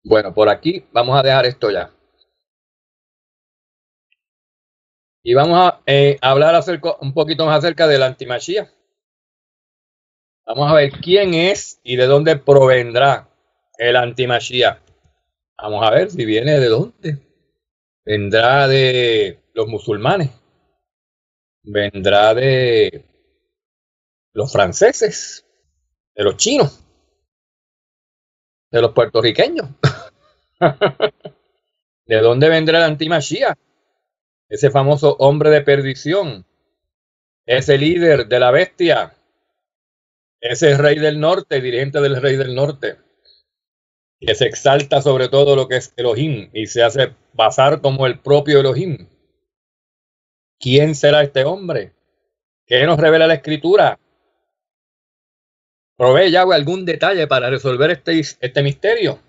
Bueno, por aquí vamos a dejar esto ya. Y vamos a hablar un poquito más acerca de la antimachía. Vamos a ver quién es y de dónde provendrá el antimachía. Vamos a ver si viene de dónde. Vendrá de los musulmanes. Vendrá de los franceses, de los chinos, de los puertorriqueños. ¿De dónde vendrá el antimachía? Ese famoso hombre de perdición, ese líder de la bestia, ese rey del norte, dirigente del rey del norte, que se exalta sobre todo lo que es Elohim y se hace pasar como el propio Elohim. ¿Quién será este hombre? ¿Qué nos revela la escritura? ¿Provee Yahweh algún detalle para resolver este misterio?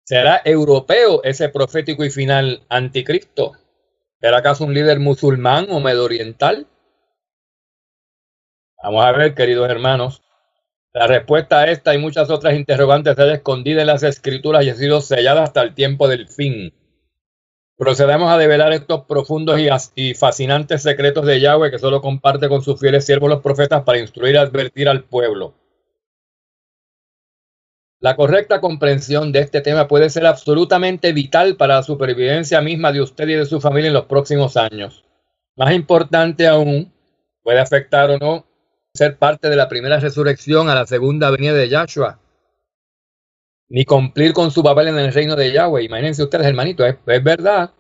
¿Será europeo ese profético y final anticristo? ¿Será acaso un líder musulmán o medio oriental? Vamos a ver, queridos hermanos. La respuesta a esta y muchas otras interrogantes está escondida en las escrituras y ha sido sellada hasta el tiempo del fin. Procedemos a develar estos profundos y fascinantes secretos de Yahweh que solo comparte con sus fieles siervos los profetas para instruir y advertir al pueblo. La correcta comprensión de este tema puede ser absolutamente vital para la supervivencia misma de usted y de su familia en los próximos años. Más importante aún, puede afectar o no ser parte de la primera resurrección a la segunda venida de Yahshua, ni cumplir con su papel en el reino de Yahweh. Imagínense ustedes, hermanito, es verdad.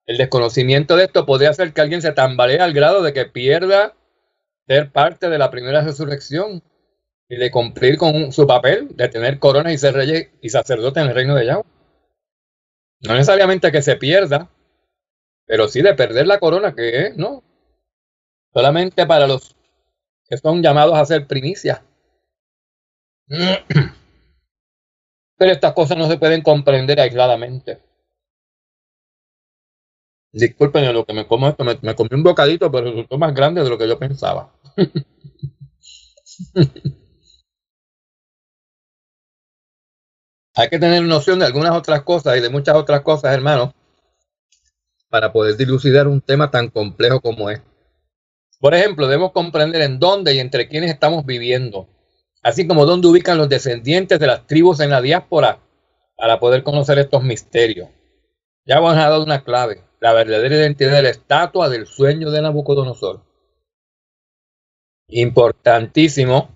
El desconocimiento de esto podría hacer que alguien se tambalee al grado de que pierda ser parte de la primera resurrección y de cumplir con su papel de tener corona y ser rey y sacerdote en el reino de Yahweh. No necesariamente que se pierda, pero sí de perder la corona, que es, ¿no? Solamente para los que son llamados a ser primicia. Pero estas cosas no se pueden comprender aisladamente. Disculpen lo que me como esto, me comí un bocadito, pero resultó más grande de lo que yo pensaba. Hay que tener noción de algunas otras cosas y de muchas otras cosas, hermanos, para poder dilucidar un tema tan complejo como este. Por ejemplo, debemos comprender en dónde y entre quiénes estamos viviendo, así como dónde ubican los descendientes de las tribus en la diáspora para poder conocer estos misterios. Ya hemos dado una clave, la verdadera identidad de la estatua del sueño de Nabucodonosor. Importantísimo,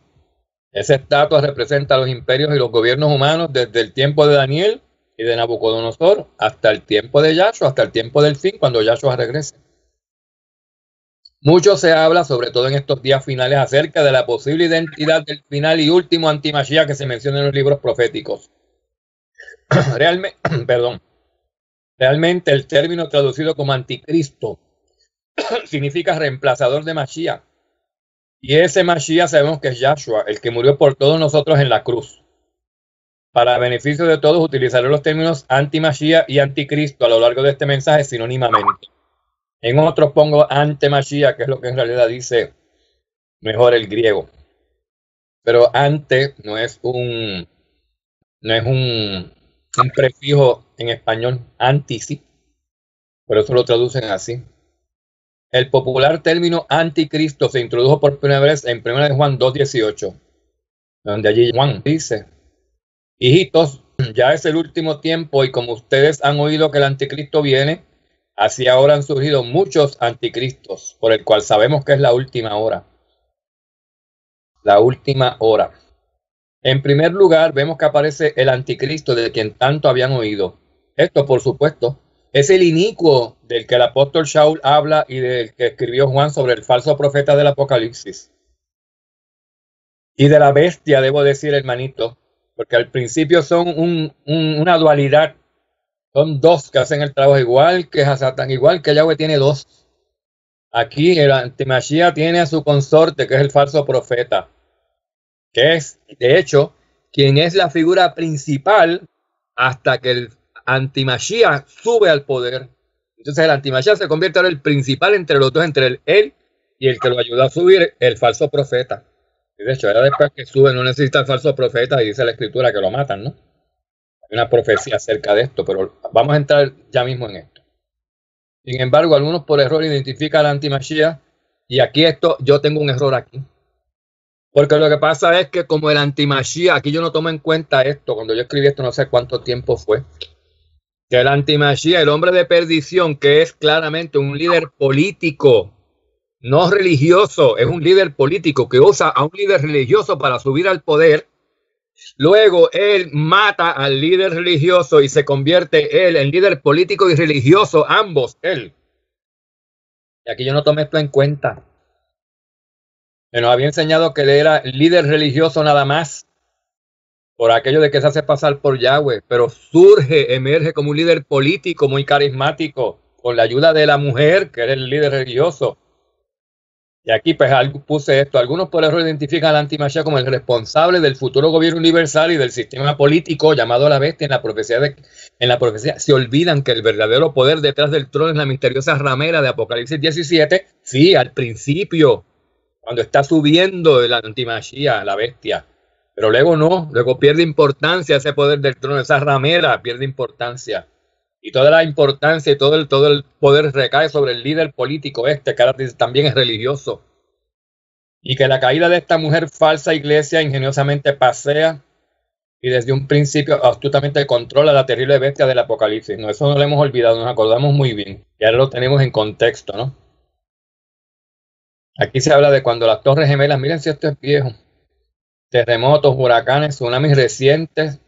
esa estatua representa los imperios y los gobiernos humanos desde el tiempo de Daniel y de Nabucodonosor hasta el tiempo de Yahshua, hasta el tiempo del fin, cuando Yahshua regrese. Mucho se habla, sobre todo en estos días finales, acerca de la posible identidad del final y último antimachía que se menciona en los libros proféticos. Realmente el término traducido como anticristo significa reemplazador de Mashiach. Y ese Mashiach sabemos que es Yahshua, el que murió por todos nosotros en la cruz. Para beneficio de todos, utilizaré los términos anti-Mashiach y anticristo a lo largo de este mensaje sinónimamente. En otros pongo ante-Mashiach, que es lo que en realidad dice mejor el griego. Pero ante no es un prefijo en español, anti sí. Por eso lo traducen así. El popular término anticristo se introdujo por primera vez en 1 Juan 2:18, donde allí Juan dice: hijitos, ya es el último tiempo y como ustedes han oído que el anticristo viene, así ahora han surgido muchos anticristos, por el cual sabemos que es la última hora. La última hora. En primer lugar, vemos que aparece el anticristo de quien tanto habían oído. Esto, por supuesto, es el inicuo del que el apóstol Shaul habla y del que escribió Juan sobre el falso profeta del Apocalipsis. Y de la bestia, debo decir, hermanito, porque al principio son una dualidad. Son dos que hacen el trabajo igual que Satán, igual que Yahweh tiene dos. Aquí el antimachía tiene a su consorte, que es el falso profeta, que es, de hecho, quien es la figura principal hasta que el antimachía sube al poder. Entonces el antimachía se convierte ahora en el principal entre los dos, entre él y el que lo ayuda a subir, el falso profeta. Y de hecho, era después que sube, no necesita el falso profeta y dice la escritura que lo matan, ¿no? Hay una profecía acerca de esto, pero vamos a entrar ya mismo en esto. Sin embargo, algunos por error identifican al antimashiach, y aquí yo tengo un error aquí. Porque lo que pasa es que como el antimashiach, aquí yo no tomo en cuenta esto, cuando yo escribí esto no sé cuánto tiempo fue, que el antimashiach, el hombre de perdición, que es claramente un líder político, no religioso, es un líder político que usa a un líder religioso para subir al poder. Luego él mata al líder religioso y se convierte él en líder político y religioso, ambos, él. Y aquí yo no tomé esto en cuenta. Se nos había enseñado que él era líder religioso nada más, por aquello de que se hace pasar por Yahweh, pero emerge como un líder político muy carismático, con la ayuda de la mujer, que era el líder religioso. Y aquí pues puse esto. Algunos por error identifican al antimashiach como el responsable del futuro gobierno universal y del sistema político llamado la bestia. En la profecía se olvidan que el verdadero poder detrás del trono es la misteriosa ramera de Apocalipsis 17. Sí, al principio, cuando está subiendo el antimashiach, la bestia. Pero luego no, luego pierde importancia ese poder del trono, esa ramera pierde importancia. Y toda la importancia y todo el poder recae sobre el líder político que ahora también es religioso. Y que la caída de esta mujer falsa iglesia ingeniosamente pasea y desde un principio astutamente controla la terrible bestia del Apocalipsis. No, eso no lo hemos olvidado, nos acordamos muy bien. Y ahora lo tenemos en contexto, ¿no? Aquí se habla de cuando las torres gemelas, miren si esto es viejo, terremotos, huracanes, tsunamis recientes.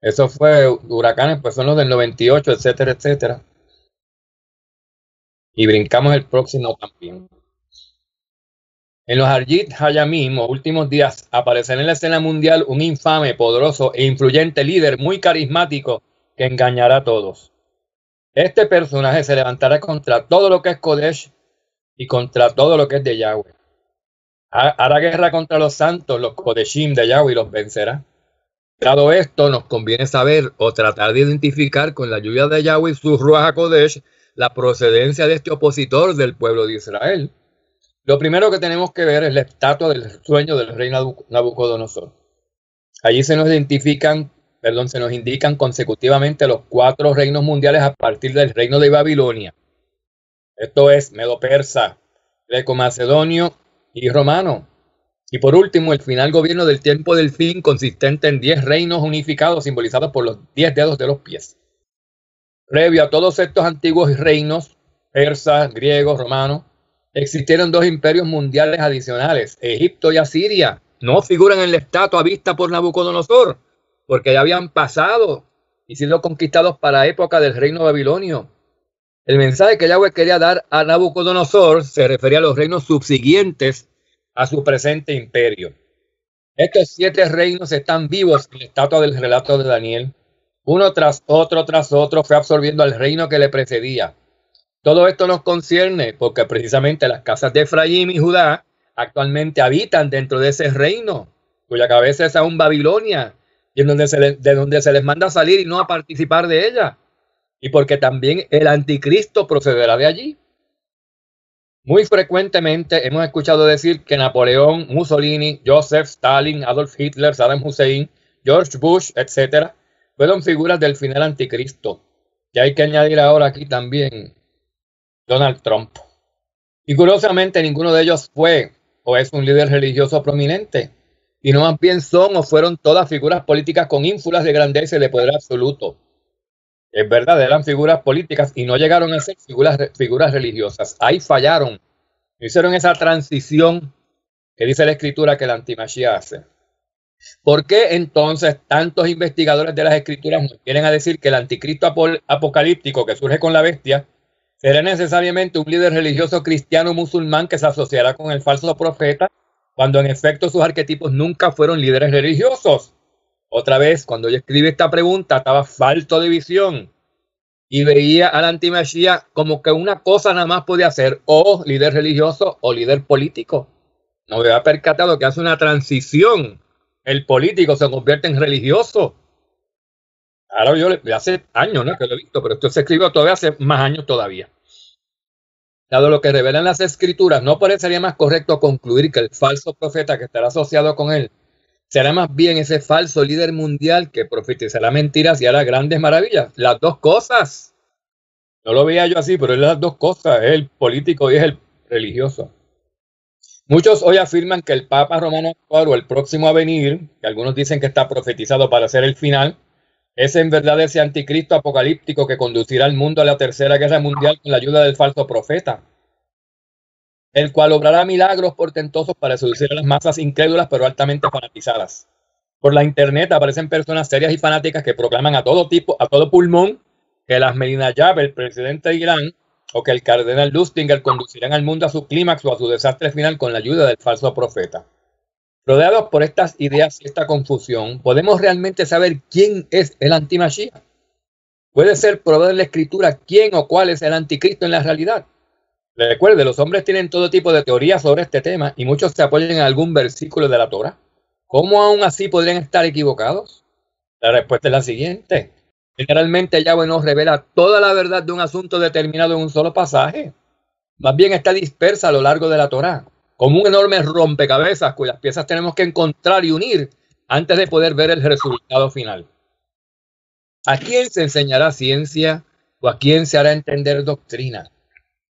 Eso fue huracanes, pues son los del 98, etcétera, etcétera. Y brincamos el próximo también. En los Arjit Hayamim, o últimos días, aparecerá en la escena mundial un infame, poderoso e influyente líder muy carismático que engañará a todos. Este personaje se levantará contra todo lo que es Kodesh y contra todo lo que es de Yahweh. Hará guerra contra los santos, los Kodeshim de Yahweh, y los vencerá. Dado esto, nos conviene saber o tratar de identificar con la ayuda de Yahweh y su Ruach HaKodesh la procedencia de este opositor del pueblo de Israel. Lo primero que tenemos que ver es la estatua del sueño del rey Nabucodonosor. Allí se nos indican consecutivamente los 4 reinos mundiales a partir del reino de Babilonia. Esto es Medo-Persa, Greco-Macedonio y Romano. Y por último, el final gobierno del tiempo del fin, consistente en 10 reinos unificados simbolizados por los 10 dedos de los pies. Previo a todos estos antiguos reinos, persa, griego, romano, existieron 2 imperios mundiales adicionales, Egipto y Asiria. No figuran en la estatua vista por Nabucodonosor, porque ya habían pasado y sido conquistados para la época del reino babilonio. El mensaje que Yahweh quería dar a Nabucodonosor se refería a los reinos subsiguientes a su presente imperio. Estos 7 reinos están vivos en la estatua del relato de Daniel. Uno tras otro fue absorbiendo al reino que le precedía. Todo esto nos concierne porque precisamente las casas de Efraín y Judá actualmente habitan dentro de ese reino, cuya cabeza es aún Babilonia, y de donde se les manda a salir y no a participar de ella. Y porque también el anticristo procederá de allí. Muy frecuentemente hemos escuchado decir que Napoleón, Mussolini, Joseph Stalin, Adolf Hitler, Saddam Hussein, George Bush, etc. fueron figuras del final anticristo. Y hay que añadir ahora aquí también Donald Trump. Y curiosamente ninguno de ellos fue o es un líder religioso prominente, y no más bien son o fueron todas figuras políticas con ínfulas de grandeza y de poder absoluto. Es verdad, eran figuras políticas y no llegaron a ser figuras religiosas. Ahí fallaron. Hicieron esa transición que dice la Escritura que el antimashiach hace. ¿Por qué entonces tantos investigadores de las Escrituras nos vienen a decir que el anticristo apocalíptico que surge con la bestia será necesariamente un líder religioso cristiano musulmán que se asociará con el falso profeta, cuando en efecto sus arquetipos nunca fueron líderes religiosos? Otra vez, cuando yo escribí esta pregunta, estaba falto de visión y veía al antimashiach como que una cosa nada más podía ser o líder religioso o líder político. No me había percatado que hace una transición. El político se convierte en religioso. Ahora hace años, ¿no?, que lo he visto, pero esto se escribió todavía hace más años todavía. Dado lo que revelan las Escrituras, ¿no parecería más correcto concluir que el falso profeta que estará asociado con él será más bien ese falso líder mundial que profetizará mentiras y hará grandes maravillas. Las dos cosas. No lo veía yo así, pero es las dos cosas. Es el político y es el religioso. Muchos hoy afirman que el Papa Romano actual o el próximo a venir, que algunos dicen que está profetizado para ser el final, es en verdad ese anticristo apocalíptico que conducirá al mundo a la tercera guerra mundial con la ayuda del falso profeta, el cual obrará milagros portentosos para seducir a las masas incrédulas pero altamente fanatizadas. Por la internet aparecen personas serias y fanáticas que proclaman a todo tipo, a todo pulmón, que las Ahmadinejad, el presidente de Irán, o que el cardenal Lustinger conducirán al mundo a su clímax o a su desastre final con la ayuda del falso profeta. Rodeados por estas ideas y esta confusión, ¿podemos realmente saber quién es el antimashiach? ¿Puede ser probado en la escritura quién o cuál es el anticristo en la realidad? Recuerde, los hombres tienen todo tipo de teorías sobre este tema y muchos se apoyan en algún versículo de la Torá. ¿Cómo aún así podrían estar equivocados? La respuesta es la siguiente. Generalmente Yahweh nos revela toda la verdad de un asunto determinado en un solo pasaje. Más bien está dispersa a lo largo de la Torá, como un enorme rompecabezas cuyas piezas tenemos que encontrar y unir antes de poder ver el resultado final. ¿A quién se enseñará ciencia o a quién se hará entender doctrina?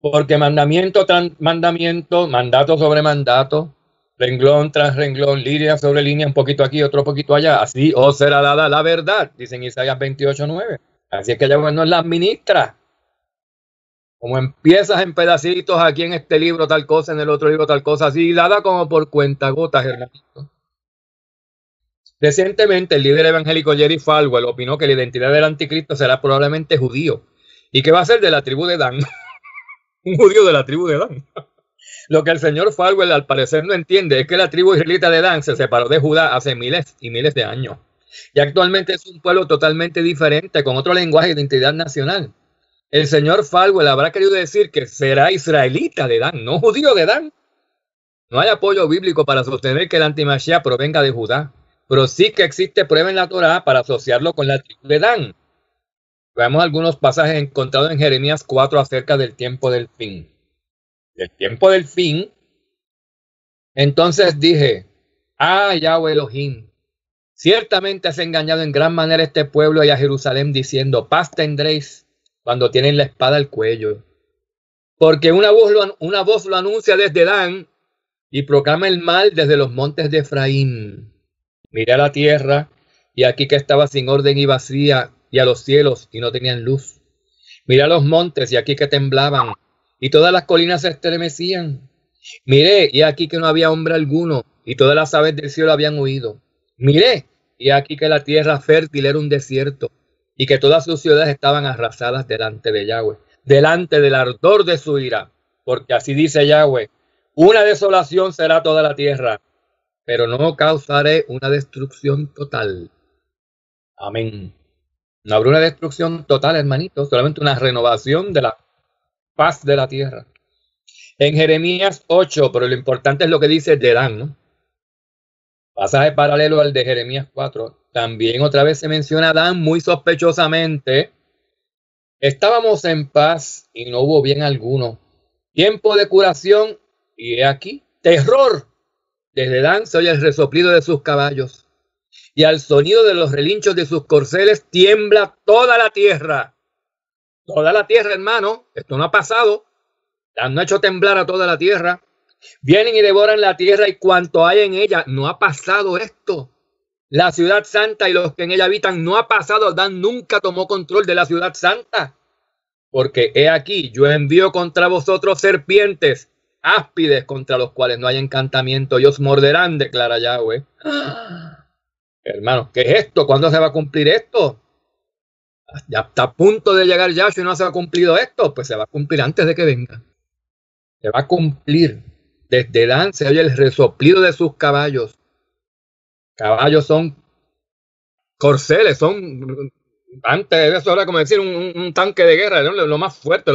Porque mandamiento tras mandamiento, mandato sobre mandato, renglón tras renglón, línea sobre línea, un poquito aquí, otro poquito allá, así os será dada la verdad, dice en Isaías 28:9. Así es que Yahweh nos la administra. Como empiezas en pedacitos aquí en este libro tal cosa, en el otro libro tal cosa, así dada como por cuentagotas, hermanito. Recientemente el líder evangélico Jerry Falwell opinó que la identidad del anticristo será probablemente judío y que va a ser de la tribu de Dan. Un judío de la tribu de Dan. Lo que el señor Falwell al parecer no entiende es que la tribu israelita de Dan se separó de Judá hace miles y miles de años. Y actualmente es un pueblo totalmente diferente, con otro lenguaje de identidad nacional. El señor Falwell habrá querido decir que será israelita de Dan, no judío de Dan. No hay apoyo bíblico para sostener que el antimashiach provenga de Judá, pero sí que existe prueba en la Torá para asociarlo con la tribu de Dan. Veamos algunos pasajes encontrados en Jeremías 4 acerca del tiempo del fin. Del tiempo del fin. Entonces dije, Yahweh Elohim, ciertamente has engañado en gran manera a este pueblo y a Jerusalén diciendo, paz tendréis cuando tienen la espada al cuello. Porque una voz lo anuncia desde Dan y proclama el mal desde los montes de Efraín. Miré a la tierra y aquí que estaba sin orden y vacía, y a los cielos y no tenían luz. Miré a los montes y aquí que temblaban y todas las colinas se estremecían. Miré y aquí que no había hombre alguno y todas las aves del cielo habían huido. Miré y aquí que la tierra fértil era un desierto y que todas sus ciudades estaban arrasadas delante de Yahweh, delante del ardor de su ira. Porque así dice Yahweh, una desolación será toda la tierra, pero no causaré una destrucción total. Amén. No habrá una destrucción total, hermanito, solamente una renovación de la paz de la tierra. En Jeremías 8, pero lo importante es lo que dice de Dan, ¿no? Pasaje paralelo al de Jeremías 4. También otra vez se menciona Dan muy sospechosamente. Estábamos en paz y no hubo bien alguno. Tiempo de curación y he aquí, terror. Desde Dan se oye el resoplido de sus caballos. Y al sonido de los relinchos de sus corceles tiembla toda la tierra. Toda la tierra, hermano. Esto no ha pasado. Han hecho temblar a toda la tierra. Vienen y devoran la tierra y cuanto hay en ella. No ha pasado esto. La ciudad santa y los que en ella habitan no ha pasado. Dan nunca tomó control de la ciudad santa. Porque he aquí, yo envío contra vosotros serpientes, áspides contra los cuales no hay encantamiento. Y os morderán, declara Yahweh. Hermano, ¿qué es esto? ¿Cuándo se va a cumplir esto? Ya está a punto de llegar Yahshua y no se ha cumplido esto. Pues se va a cumplir antes de que venga. Se va a cumplir. Desde Dan se oye el resoplido de sus caballos. Caballos son corceles, son, antes de eso era como decir un tanque de guerra, ¿no? Lo más fuerte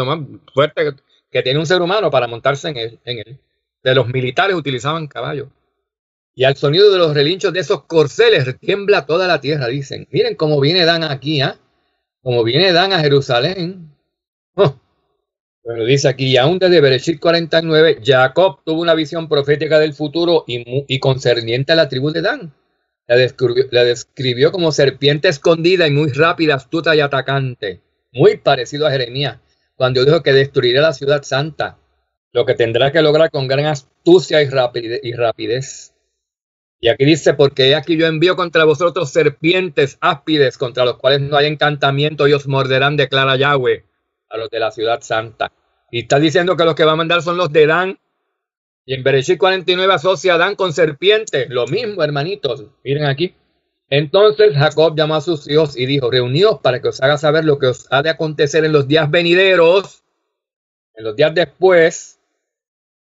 que tiene un ser humano para montarse en él. De los militares utilizaban caballos. Y al sonido de los relinchos de esos corceles tiembla toda la tierra, dicen. Miren cómo viene Dan aquí, ¿ah? Como viene Dan a Jerusalén. Oh. Bueno, dice aquí, y aún desde Bereshit 49, Jacob tuvo una visión profética del futuro y concerniente a la tribu de Dan. la describió como serpiente escondida y muy rápida, astuta y atacante. Muy parecido a Jeremías, cuando dijo que destruirá la ciudad santa, lo que tendrá que lograr con gran astucia y rapidez. Y aquí dice, porque aquí yo envío contra vosotros serpientes áspides, contra los cuales no hay encantamiento y os morderán, declara Yahweh, a los de la ciudad santa. Y está diciendo que los que va a mandar son los de Dan. Y en Bereshit 49 asocia a Dan con serpientes. Lo mismo, hermanitos. Miren aquí. Entonces Jacob llamó a sus hijos y dijo, reuníos para que os haga saber lo que os ha de acontecer en los días venideros, en los días después.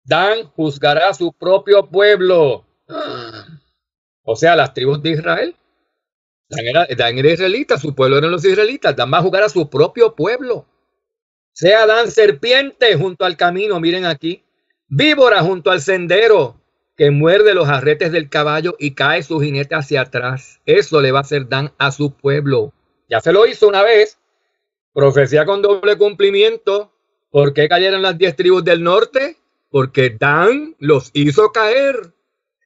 Dan juzgará a su propio pueblo. O sea, las tribus de Israel. Dan era israelita, su pueblo eran los israelitas. Dan va a juzgar a su propio pueblo. Sea Dan serpiente junto al camino, miren aquí. Víbora junto al sendero, que muerde los arretes del caballo y cae su jinete hacia atrás. Eso le va a hacer Dan a su pueblo. Ya se lo hizo una vez. Profecía con doble cumplimiento. ¿Por qué cayeron las 10 tribus del norte? Porque Dan los hizo caer.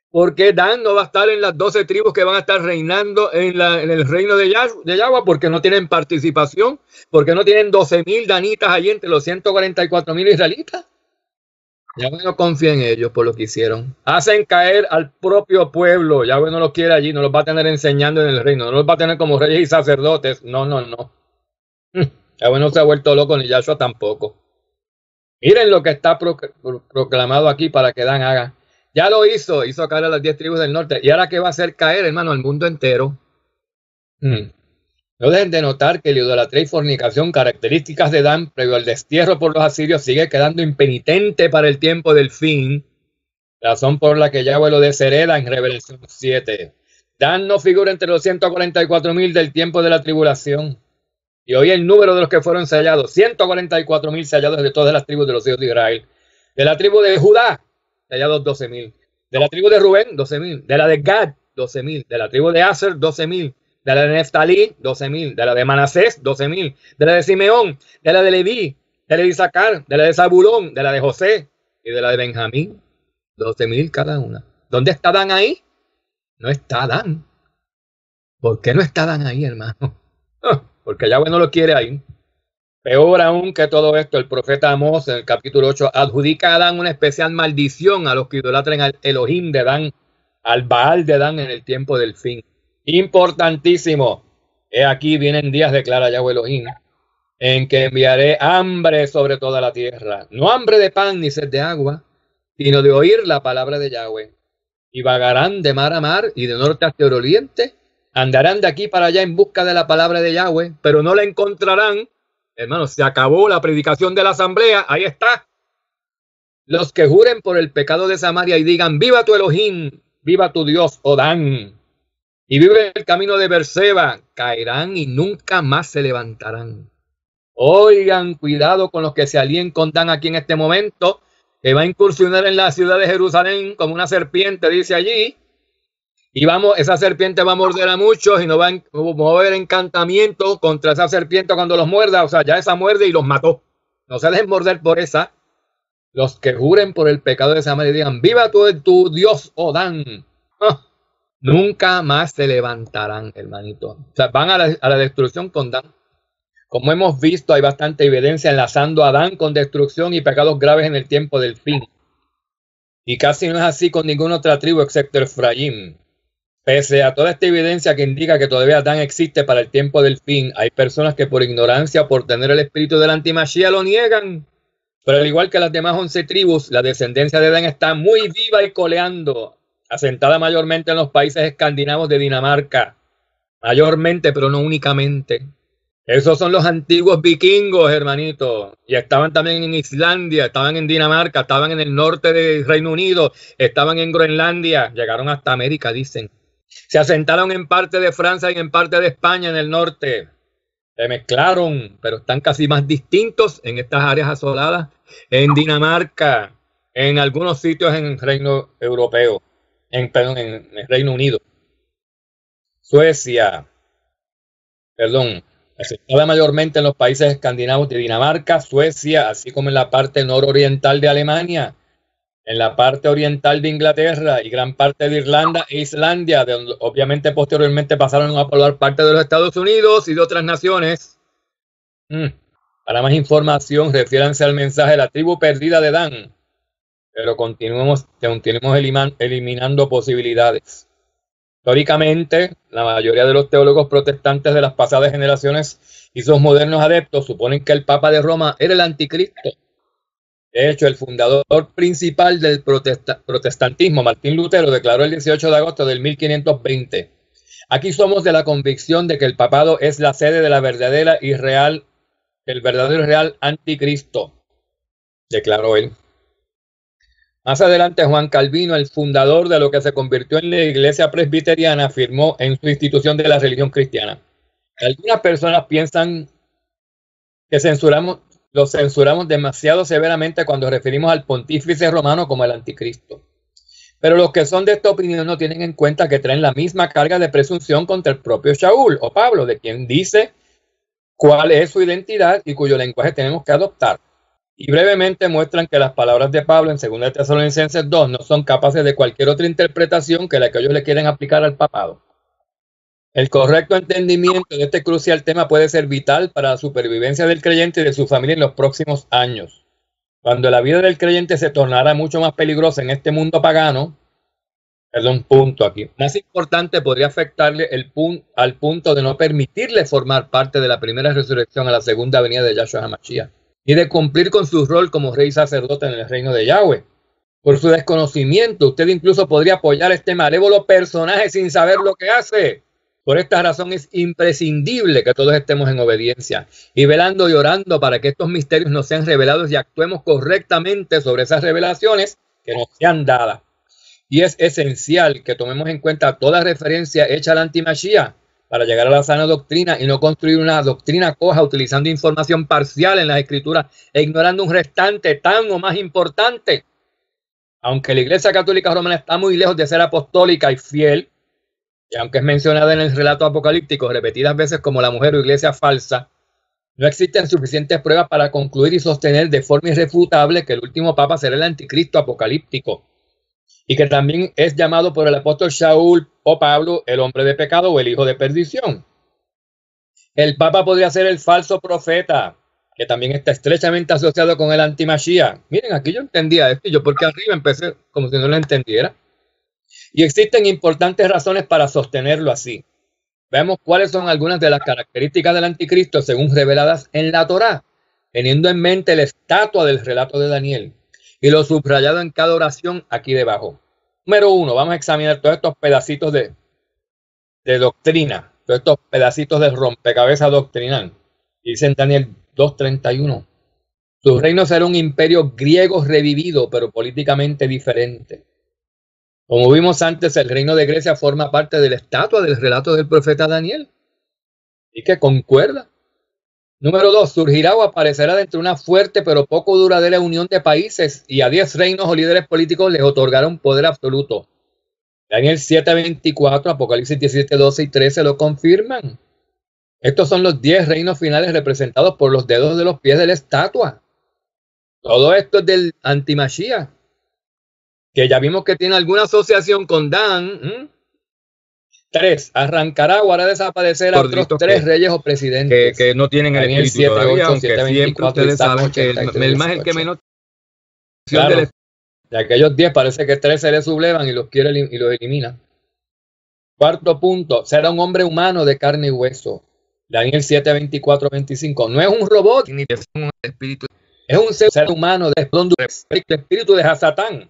Porque Dan no va a estar en las 12 tribus que van a estar reinando en el reino de Yahweh, porque no tienen participación, porque no tienen 12,000 danitas allí entre los 144,000 israelitas. Yahweh no confía en ellos por lo que hicieron. Hacen caer al propio pueblo. Yahweh no los quiere allí, no los va a tener enseñando en el reino, no los va a tener como reyes y sacerdotes. No. Yahweh no se ha vuelto loco, ni Yahshua tampoco. Miren lo que está proclamado aquí para que Dan haga. Ya lo hizo caer a las 10 tribus del norte. ¿Y ahora qué va a hacer caer, hermano, al mundo entero? No dejen de notar que la idolatría y fornicación, características de Dan previo al destierro por los asirios, sigue quedando impenitente para el tiempo del fin, razón por la que Yahweh lo deshereda en Revelación 7. Dan no figura entre los 144,000 del tiempo de la tribulación. Y hoy el número de los que fueron sellados, 144,000 sellados de todas las tribus de los hijos de Israel. De la tribu de Judá, sellados 12,000. De la tribu de Rubén, 12,000. De la de Gad, 12,000. De la tribu de Aser, 12,000. De la de Neftalí, 12,000. De la de Manasés, 12,000. De la de Simeón, de la de Leví, de la de Isaacar, de la de Zabulón, de la de José y de la de Benjamín, 12,000 cada una. ¿Dónde está Dan ahí? No está Dan. ¿Por qué no está Dan ahí, hermano? Porque Yahweh no lo quiere ahí. Peor aún que todo esto, el profeta Amós en el capítulo 8 adjudica a Dan una especial maldición a los que idolatren al Elohim de Dan, al Baal de Dan en el tiempo del fin. Importantísimo. He aquí vienen días, declara Yahweh Elohim, en que enviaré hambre sobre toda la tierra. No hambre de pan ni sed de agua, sino de oír la palabra de Yahweh. Y vagarán de mar a mar y de norte hasta el oriente. Andarán de aquí para allá en busca de la palabra de Yahweh, pero no la encontrarán. Hermanos, se acabó la predicación de la asamblea. Ahí está. Los que juren por el pecado de Samaria y digan, viva tu Elohim, viva tu Dios, oh Dan, y vive el camino de Berseba, caerán y nunca más se levantarán. Oigan, cuidado con los que se alíen con Dan aquí en este momento, que va a incursionar en la ciudad de Jerusalén como una serpiente, dice allí. Y esa serpiente va a morder a muchos y no va a haber encantamiento contra esa serpiente cuando los muerda. O sea, ya esa muerde y los mató. No se dejen morder por esa. Los que juren por el pecado de Samaria y digan, viva tu Dios, oh Dan. Nunca más se levantarán, hermanito. O sea, van a la destrucción con Dan. Como hemos visto, hay bastante evidencia enlazando a Dan con destrucción y pecados graves en el tiempo del fin. Y casi no es así con ninguna otra tribu excepto Efraín. Pese a toda esta evidencia que indica que todavía Dan existe para el tiempo del fin, hay personas que por ignorancia o por tener el espíritu del antimachía lo niegan. Pero al igual que las demás 11 tribus, la descendencia de Dan está muy viva y coleando, asentada mayormente en los países escandinavos de Dinamarca. Mayormente, pero no únicamente. Esos son los antiguos vikingos, hermanito. Y estaban también en Islandia, estaban en Dinamarca, estaban en el norte del Reino Unido, estaban en Groenlandia, llegaron hasta América, dicen. Se asentaron en parte de Francia y en parte de España en el norte. Se mezclaron, pero están casi más distintos en estas áreas asoladas. En Dinamarca, en algunos sitios en el Reino Europeo, en el Reino Unido. Suecia, asentada mayormente en los países escandinavos de Dinamarca, Suecia, así como en la parte nororiental de Alemania. en la parte oriental de Inglaterra y gran parte de Irlanda e Islandia, de donde obviamente posteriormente pasaron a poblar parte de los Estados Unidos y de otras naciones. Para más información, refiéranse al mensaje La tribu perdida de Dan. Pero continuemos eliminando posibilidades. Históricamente, la mayoría de los teólogos protestantes de las pasadas generaciones y sus modernos adeptos suponen que el Papa de Roma era el anticristo. De hecho, el fundador principal del protestantismo, Martín Lutero, declaró el 18 de agosto del 1520: aquí somos de la convicción de que el papado es la sede de la verdadero y real anticristo, declaró él. Más adelante, Juan Calvino, el fundador de lo que se convirtió en la Iglesia Presbiteriana, afirmó en su institución de la religión cristiana: algunas personas piensan que lo censuramos demasiado severamente cuando referimos al pontífice romano como el anticristo. Pero los que son de esta opinión no tienen en cuenta que traen la misma carga de presunción contra el propio Shaul o Pablo, de quien dice cuál es su identidad y cuyo lenguaje tenemos que adoptar. Y brevemente muestran que las palabras de Pablo en 2 Tesalonicenses 2 no son capaces de cualquier otra interpretación que la que ellos le quieren aplicar al papado. El correcto entendimiento de este crucial tema puede ser vital para la supervivencia del creyente y de su familia en los próximos años. Cuando la vida del creyente se tornará mucho más peligrosa en este mundo pagano, más importante, podría afectarle al punto de no permitirle formar parte de la primera resurrección a la segunda venida de Yahshua HaMashiach y de cumplir con su rol como rey sacerdote en el reino de Yahweh. Por su desconocimiento, usted incluso podría apoyar a este malévolo personaje sin saber lo que hace. Por esta razón es imprescindible que todos estemos en obediencia y velando y orando para que estos misterios nos sean revelados y actuemos correctamente sobre esas revelaciones que nos sean dadas. Y es esencial que tomemos en cuenta toda referencia hecha al anti-Mashiach para llegar a la sana doctrina y no construir una doctrina coja utilizando información parcial en las escrituras e ignorando un restante tan o más importante. Aunque la Iglesia Católica Romana está muy lejos de ser apostólica y fiel, y aunque es mencionada en el relato apocalíptico repetidas veces como la mujer o iglesia falsa, no existen suficientes pruebas para concluir y sostener de forma irrefutable que el último papa será el anticristo apocalíptico y que también es llamado por el apóstol Shaul o Pablo el hombre de pecado o el hijo de perdición. El papa podría ser el falso profeta, que también está estrechamente asociado con el anti-Mashiach. Miren, aquí yo entendía esto y yo porque arriba empecé como si no lo entendiera. Y existen importantes razones para sostenerlo así. Veamos cuáles son algunas de las características del anticristo según reveladas en la Torá, teniendo en mente la estatua del relato de Daniel y lo subrayado en cada oración aquí debajo. Número 1, vamos a examinar todos estos pedacitos de doctrina, todos estos pedacitos de rompecabezas doctrinal. Dice en Daniel 2:31, su reino será un imperio griego revivido, pero políticamente diferente. Como vimos antes, el reino de Grecia forma parte de la estatua del relato del profeta Daniel y que concuerda. Número 2, surgirá o aparecerá dentro de una fuerte pero poco duradera unión de países y a 10 reinos o líderes políticos les otorgará un poder absoluto. Daniel 7:24, Apocalipsis 17:12 y 13 lo confirman. Estos son los 10 reinos finales representados por los dedos de los pies de la estatua. Todo esto es del anti-Mashiach, que ya vimos que tiene alguna asociación con Dan. 3. Arrancará o hará desaparecer a otros 3 reyes o presidentes. Que no tienen el espíritu 7, todavía, 8, aunque 7, siempre 24, ustedes saben que el más el que menos... Claro, de aquellos 10 parece que 3 se les sublevan y los quiere y los elimina. Cuarto punto, será un hombre humano de carne y hueso. Daniel 7, 24, 25. No es un robot, ni es un espíritu. Es un ser humano de espíritu de Hasatán.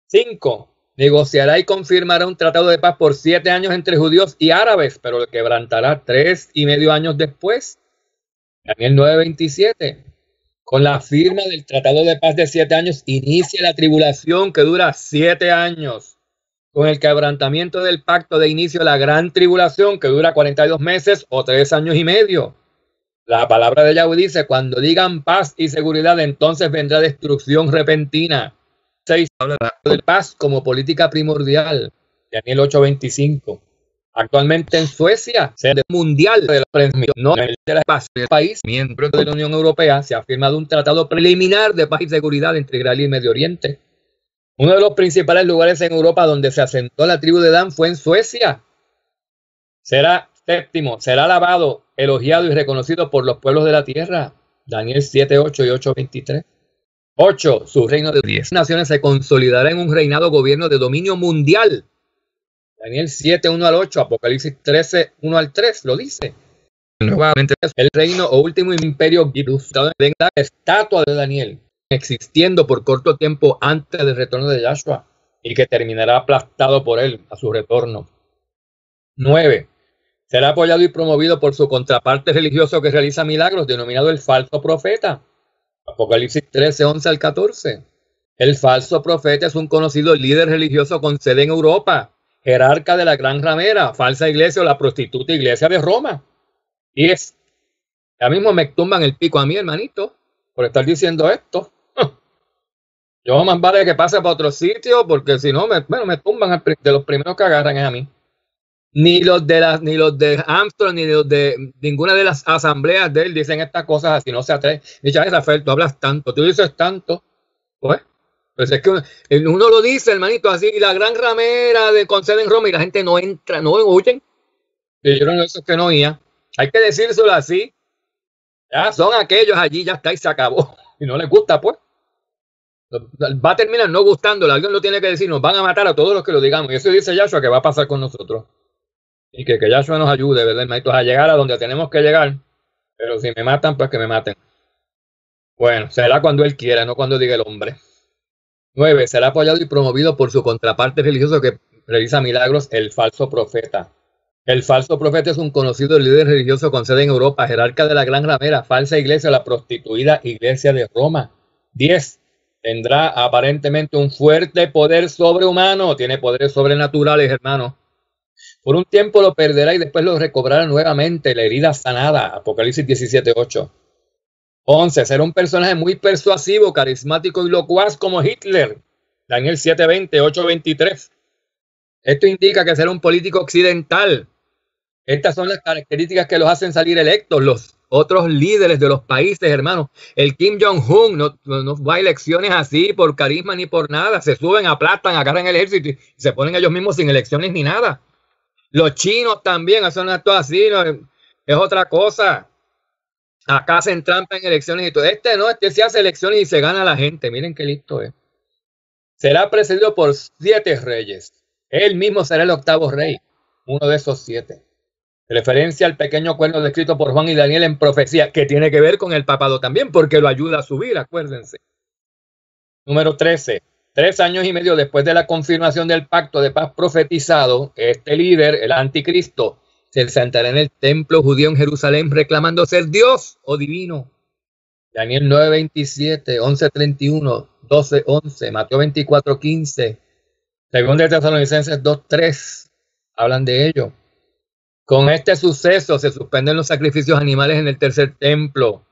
5. Negociará y confirmará un tratado de paz por 7 años entre judíos y árabes, pero lo quebrantará 3,5 años después. Daniel 9:27. Con la firma del tratado de paz de 7 años, inicia la tribulación que dura 7 años. Con el quebrantamiento del pacto de inicio la gran tribulación que dura 42 meses o 3 años y medio. La palabra de Yahweh dice, cuando digan paz y seguridad, entonces vendrá destrucción repentina. 6. Habla de paz como política primordial. Daniel 8:25. Actualmente en Suecia, sede mundial de la prensa, no de la paz del país, miembro de la Unión Europea, se ha firmado un tratado preliminar de paz y seguridad entre Israel y Medio Oriente. Uno de los principales lugares en Europa donde se asentó la tribu de Dan fue en Suecia. Será séptimo, será alabado, elogiado y reconocido por los pueblos de la tierra. Daniel 7:8 y 8:23. 8. Su reino de 10 naciones se consolidará en un reinado gobierno de dominio mundial. Daniel 7:1 al 8, Apocalipsis 13:1 al 3 lo dice. Nuevamente, el reino o último imperio ilustrado en la estatua de Daniel, existiendo por corto tiempo antes del retorno de Yahshua y que terminará aplastado por él a su retorno. 9. Será apoyado y promovido por su contraparte religioso que realiza milagros, denominado el falso profeta. Apocalipsis 13:11 al 14. El falso profeta es un conocido líder religioso con sede en Europa, jerarca de la gran ramera, falsa iglesia o la prostituta iglesia de Roma. Y es, ya mismo me tumban el pico a mí, hermanito, por estar diciendo esto. Yo más vale que pase para otro sitio, porque si no, me tumban de los primeros que agarran es a mí. Ni los de Armstrong, ni los de ninguna de las asambleas de él dicen estas cosas así, no se atreven. Dice, ay, Rafael, tú hablas tanto, tú dices tanto. Pues es que uno lo dice, hermanito, así, y la gran ramera de concede en Roma y la gente no entra, no oyen. Y yo no sé que no oía. Hay que decírselo así. Ya son aquellos allí, ya está y se acabó. Y no les gusta, pues. Va a terminar no gustándole. Alguien lo tiene que decir, nos van a matar a todos los que lo digamos. Y eso dice Yahshua que va a pasar con nosotros. Y que Yahshua nos ayude, ¿verdad, hermanitos? A llegar a donde tenemos que llegar. Pero si me matan, pues que me maten. Bueno, será cuando él quiera, no cuando diga el hombre. 9. Será apoyado y promovido por su contraparte religioso que realiza milagros, el falso profeta. El falso profeta es un conocido líder religioso con sede en Europa, jerarca de la gran ramera, falsa iglesia, la prostituida iglesia de Roma. 10. Tendrá aparentemente un fuerte poder sobrehumano, tiene poderes sobrenaturales, hermano. Por un tiempo lo perderá y después lo recobrará nuevamente, la herida sanada. Apocalipsis 17:8. 11. Será un personaje muy persuasivo, carismático y locuaz como Hitler. Daniel 7:20, 8:23. Esto indica que será un político occidental. Estas son las características que los hacen salir electos. Los otros líderes de los países, hermanos. El Kim Jong-un no va a elecciones así por carisma ni por nada. Se suben, aplastan, agarran el ejército y se ponen ellos mismos sin elecciones ni nada. Los chinos también hacen actos así, no, es otra cosa. Acá hacen trampa en elecciones y todo. Este sí hace elecciones y se gana a la gente. Miren qué listo es. Será precedido por 7 reyes. Él mismo será el 8º rey, uno de esos 7. Referencia al pequeño cuerno descrito por Juan y Daniel en profecía, que tiene que ver con el papado también, porque lo ayuda a subir, acuérdense. Número 13. 3 años y medio después de la confirmación del pacto de paz profetizado, este líder, el anticristo, se sentará en el templo judío en Jerusalén reclamando ser Dios o divino. Daniel 9:27, 11:31, 12:11, Mateo 24:15, Segunda de Tesalonicenses 2:3, hablan de ello. Con este suceso se suspenden los sacrificios animales en el tercer templo.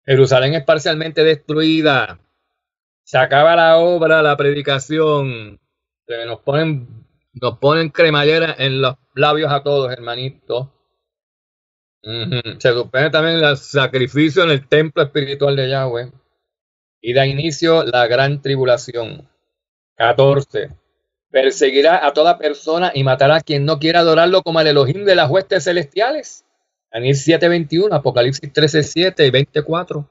Jerusalén es parcialmente destruida. Se acaba la obra, la predicación. Nos ponen cremallera en los labios a todos, hermanitos. Se suspende también el sacrificio en el templo espiritual de Yahweh. Y da inicio la gran tribulación. 14. Perseguirá a toda persona y matará a quien no quiera adorarlo como el Elohim de las huestes celestiales. Daniel 7:21, Apocalipsis 13:7 y 24.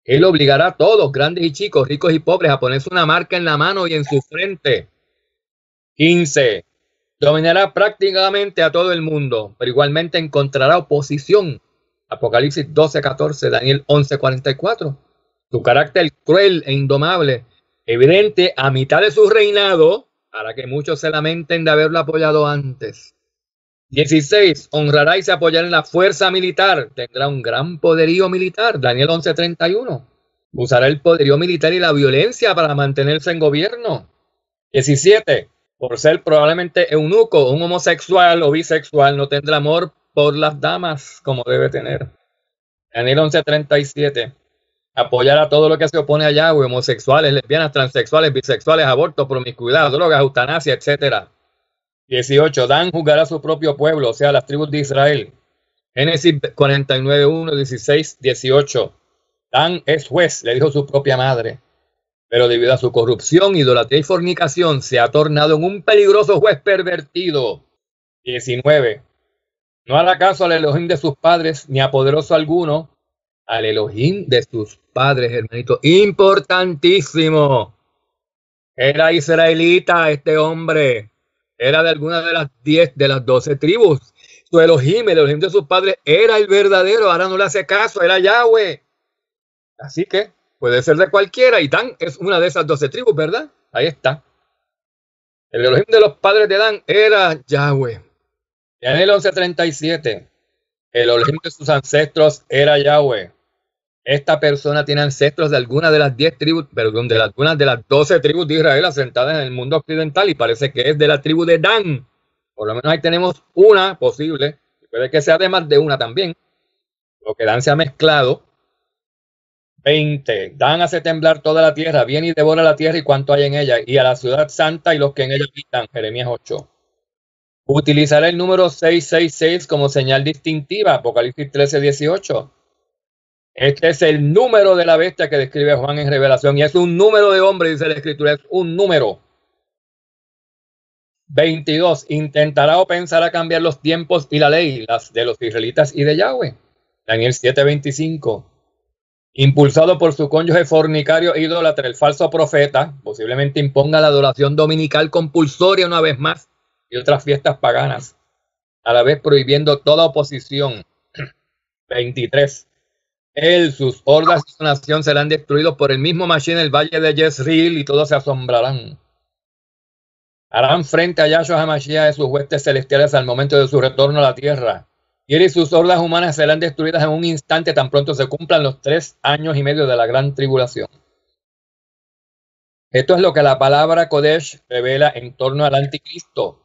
Él obligará a todos, grandes y chicos, ricos y pobres, a ponerse una marca en la mano y en su frente. 15. Dominará prácticamente a todo el mundo, pero igualmente encontrará oposición. Apocalipsis 12:14, Daniel 11:44. Su carácter cruel e indomable, evidente a mitad de su reinado, para que muchos se lamenten de haberlo apoyado antes. 16. Honrará y se apoyará en la fuerza militar. Tendrá un gran poderío militar. Daniel 11:31. Usará el poderío militar y la violencia para mantenerse en gobierno. 17. Por ser probablemente eunuco, un homosexual o bisexual, no tendrá amor por las damas como debe tener. Daniel 11:37. Apoyar a todo lo que se opone a Yahweh, homosexuales, lesbianas, transexuales, bisexuales, aborto, promiscuidad, drogas, eutanasia, etc. 18. Dan juzgará a su propio pueblo, o sea, las tribus de Israel. Génesis 49:1, 16, 18. Dan es juez, le dijo su propia madre. pero debido a su corrupción, idolatría y fornicación, se ha tornado en un peligroso juez pervertido. 19. No hará caso al Elohim de sus padres, ni a poderoso alguno, al Elohim de sus padres, hermanito. Importantísimo. Era israelita este hombre. Era de alguna de las 10, de las 12 tribus. Su Elohim, el Elohim de sus padres, era el verdadero. Ahora no le hace caso, era Yahweh. Así que puede ser de cualquiera. Y Dan es una de esas 12 tribus, ¿verdad? Ahí está. El Elohim de los padres de Dan era Yahweh. En el 11:37, el Elohim de sus ancestros era Yahweh. Esta persona tiene ancestros de alguna de las 10 tribus, perdón, de algunas de las 12 tribus de Israel asentadas en el mundo occidental y parece que es de la tribu de Dan. Por lo menos ahí tenemos una posible. Puede que sea de más de una también. Lo que Dan se ha mezclado. 20. Dan hace temblar toda la tierra, viene y devora la tierra y cuanto hay en ella, y a la ciudad santa y los que en ella habitan. Jeremías 8. Utilizará el número 666 como señal distintiva. Apocalipsis 13:18. Este es el número de la bestia que describe Juan en Revelación. Y es un número de hombre, dice la Escritura. Es un número. 22. Intentará o pensará cambiar los tiempos y la ley, las de los israelitas y de Yahweh. Daniel 7:25. Impulsado por su cónyuge fornicario e idólatra, el falso profeta posiblemente imponga la adoración dominical compulsoria una vez más y otras fiestas paganas, a la vez prohibiendo toda oposición. 23. Él, sus hordas y su nación serán destruidos por el mismo Mashiach en el valle de Jezreel y todos se asombrarán. Harán frente a Yahshua HaMashiach de sus huestes celestiales al momento de su retorno a la tierra. Y él y sus hordas humanas serán destruidas en un instante tan pronto se cumplan los 3 años y medio de la gran tribulación. Esto es lo que la palabra Kodesh revela en torno al anticristo.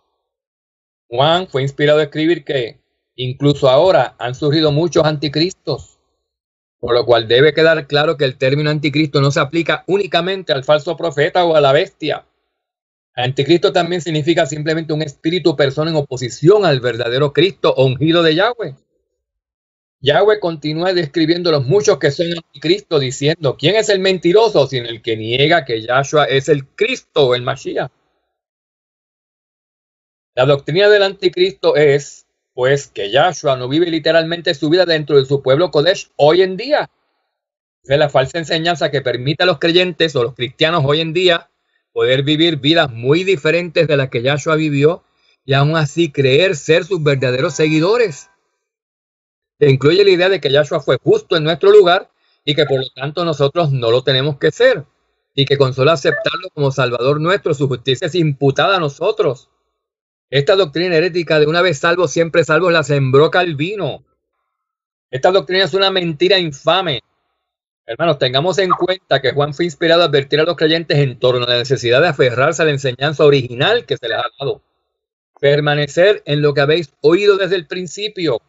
Juan fue inspirado a escribir que incluso ahora han surgido muchos anticristos, por lo cual debe quedar claro que el término anticristo no se aplica únicamente al falso profeta o a la bestia. Anticristo también significa simplemente un espíritu o persona en oposición al verdadero Cristo o ungido de Yahweh. Yahweh continúa describiendo los muchos que son anticristo, diciendo, ¿quién es el mentiroso sino el que niega que Yahshua es el Cristo o el Mashiach? La doctrina del anticristo es, pues, que Yahshua no vive literalmente su vida dentro de su pueblo Kodesh hoy en día. Es la falsa enseñanza que permite a los creyentes o los cristianos hoy en día poder vivir vidas muy diferentes de las que Yahshua vivió y aún así creer ser sus verdaderos seguidores. Se incluye la idea de que Yahshua fue justo en nuestro lugar y que por lo tanto nosotros no lo tenemos que ser y que con solo aceptarlo como Salvador nuestro, su justicia es imputada a nosotros. Esta doctrina herética de una vez salvo, siempre salvo la sembró Calvino. Esta doctrina es una mentira infame. Hermanos, tengamos en cuenta que Juan fue inspirado a advertir a los creyentes en torno a la necesidad de aferrarse a la enseñanza original que se les ha dado. Permanecer en lo que habéis oído desde el principio.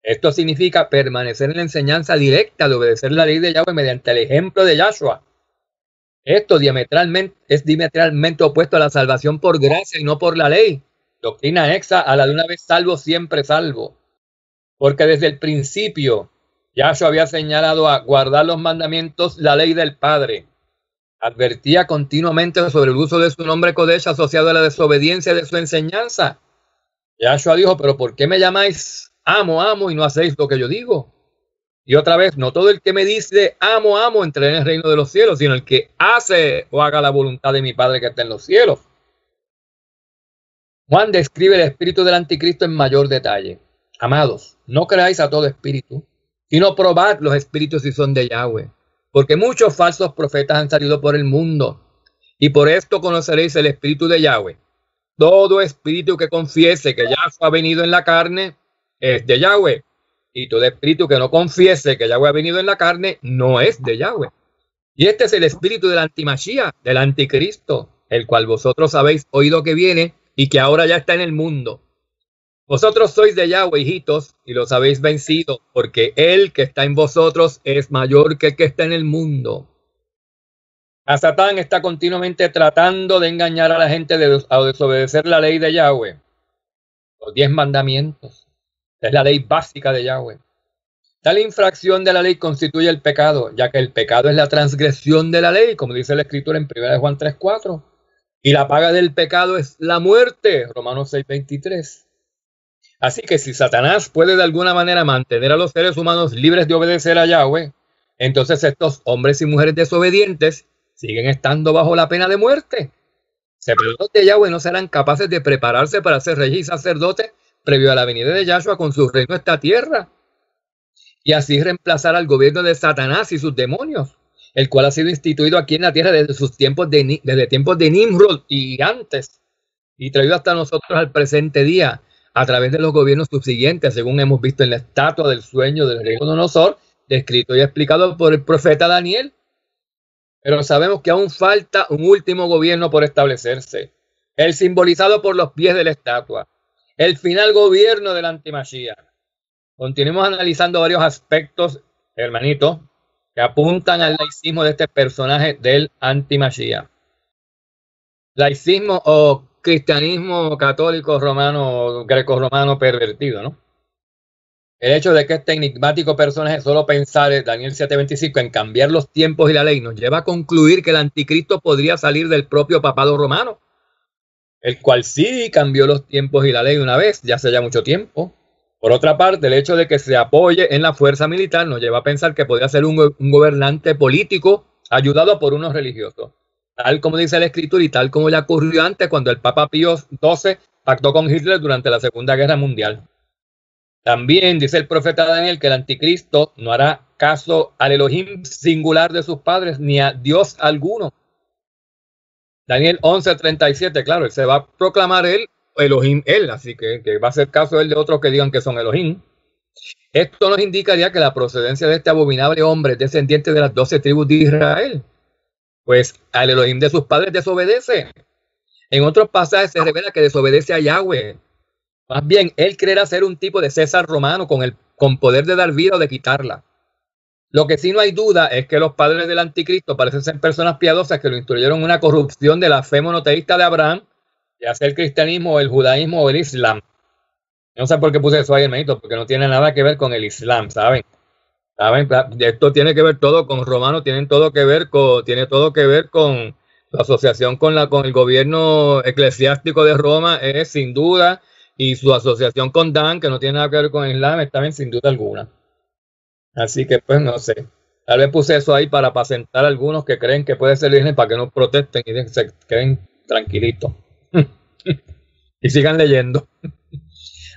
Esto significa permanecer en la enseñanza directa de obedecer la ley de Yahweh mediante el ejemplo de Yahshua. Esto es diametralmente opuesto a la salvación por gracia y no por la ley. Doctrina anexa a la de una vez salvo, siempre salvo. Porque desde el principio Yahshua había señalado a guardar los mandamientos, la ley del Padre. Advertía continuamente sobre el uso de su nombre Kodesh asociado a la desobediencia de su enseñanza. Yahshua dijo, pero ¿por qué me llamáis amo, amo y no hacéis lo que yo digo? Y otra vez, no todo el que me dice amo, amo entrará en el reino de los cielos, sino el que hace o haga la voluntad de mi Padre que está en los cielos. Juan describe el espíritu del anticristo en mayor detalle. Amados, no creáis a todo espíritu, sino probad los espíritus si son de Yahweh, porque muchos falsos profetas han salido por el mundo, y por esto conoceréis el espíritu de Yahweh. Todo espíritu que confiese que Yahshua ha venido en la carne es de Yahweh, y todo espíritu que no confiese que Yahweh ha venido en la carne no es de Yahweh. Y este es el espíritu del antimashiach, del anticristo, el cual vosotros habéis oído que viene y que ahora ya está en el mundo. Vosotros sois de Yahweh, hijitos, y los habéis vencido, porque el que está en vosotros es mayor que el que está en el mundo. A Satán está continuamente tratando de engañar a la gente a desobedecer la ley de Yahweh. Los 10 mandamientos. Es la ley básica de Yahweh. Tal infracción de la ley constituye el pecado, ya que el pecado es la transgresión de la ley, como dice la Escritura en 1 Juan 3:4. Y la paga del pecado es la muerte, Romanos 6:23. Así que si Satanás puede de alguna manera mantener a los seres humanos libres de obedecer a Yahweh, entonces estos hombres y mujeres desobedientes siguen estando bajo la pena de muerte. Separados de Yahweh no serán capaces de prepararse para ser reyes y sacerdotes previo a la venida de Yahshua con su reino a esta tierra, y así reemplazar al gobierno de Satanás y sus demonios, el cual ha sido instituido aquí en la tierra desde tiempos de Nimrod y antes, y traído hasta nosotros al presente día a través de los gobiernos subsiguientes, según hemos visto en la estatua del sueño del rey Nabucodonosor, descrito y explicado por el profeta Daniel. Pero sabemos que aún falta un último gobierno por establecerse, el simbolizado por los pies de la estatua, el final gobierno del antimachía. Continuemos analizando varios aspectos, hermanito, que apuntan al laicismo de este personaje del antimachía. Laicismo o cristianismo católico romano, greco-romano pervertido, ¿no? El hecho de que este enigmático personaje solo pensara, Daniel 7:25, en cambiar los tiempos y la ley, nos lleva a concluir que el anticristo podría salir del propio papado romano, el cual sí cambió los tiempos y la ley una vez, ya hace ya mucho tiempo. Por otra parte, el hecho de que se apoye en la fuerza militar nos lleva a pensar que podría ser un gobernante político ayudado por unos religiosos, tal como dice la Escritura y tal como ya ocurrió antes cuando el Papa Pío XII pactó con Hitler durante la Segunda Guerra Mundial. También dice el profeta Daniel que el anticristo no hará caso al Elohim singular de sus padres ni a Dios alguno. Daniel 11:37, claro, él se va a proclamar él Elohim, él, así que va a hacer caso él de otros que digan que son Elohim. Esto nos indicaría que la procedencia de este abominable hombre es descendiente de las 12 tribus de Israel, pues al Elohim de sus padres desobedece. En otros pasajes se revela que desobedece a Yahweh. Más bien, él creerá ser un tipo de César romano con poder de dar vida o de quitarla. Lo que sí no hay duda es que los padres del anticristo parecen ser personas piadosas que lo instruyeron en una corrupción de la fe monoteísta de Abraham, ya sea el cristianismo, o el judaísmo o el islam. No sé por qué puse eso ahí, hermanito, porque no tiene nada que ver con el islam, ¿saben? Esto tiene que ver todo con romanos, tiene todo que ver con su asociación con el gobierno eclesiástico de Roma, es sin duda, y su asociación con Dan, que no tiene nada que ver con el islam, está bien, sin duda alguna. Así que pues no sé, tal vez puse eso ahí para apacentar a algunos que creen que puede ser Disney para que no protesten y se queden tranquilitos y sigan leyendo.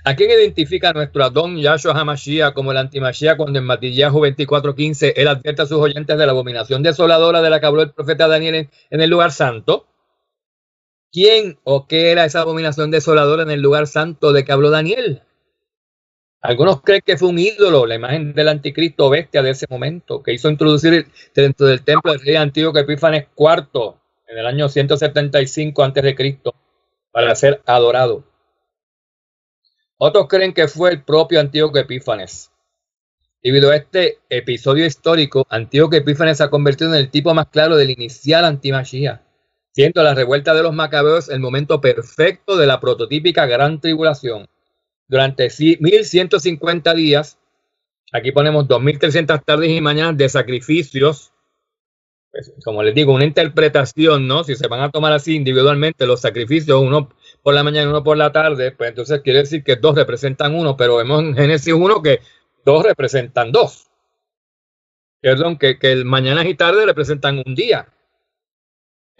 ¿A quién identifica nuestro Adón Yahshua HaMashiach como el antimachía cuando en Matillahu 24:15 él advierte a sus oyentes de la abominación desoladora de la que habló el profeta Daniel en el lugar santo? ¿Quién o qué era esa abominación desoladora en el lugar santo de que habló Daniel? Algunos creen que fue un ídolo, la imagen del anticristo bestia de ese momento, que hizo introducir dentro del templo del rey Antíoco Epífanes IV en el año 175 a.C. para ser adorado. Otros creen que fue el propio Antíoco Epífanes. Debido a este episodio histórico, Antíoco Epífanes se ha convertido en el tipo más claro del inicial antimachía, siendo la revuelta de los macabeos el momento perfecto de la prototípica gran tribulación. Durante 1150 días, aquí ponemos 2300 tardes y mañanas de sacrificios, pues, como les digo, una interpretación, ¿no? Si se van a tomar así individualmente los sacrificios, uno por la mañana y uno por la tarde, pues entonces quiere decir que 2 representan 1, pero vemos en Génesis 1 que 2 representan 2. Perdón, que el mañana y tarde representan un día.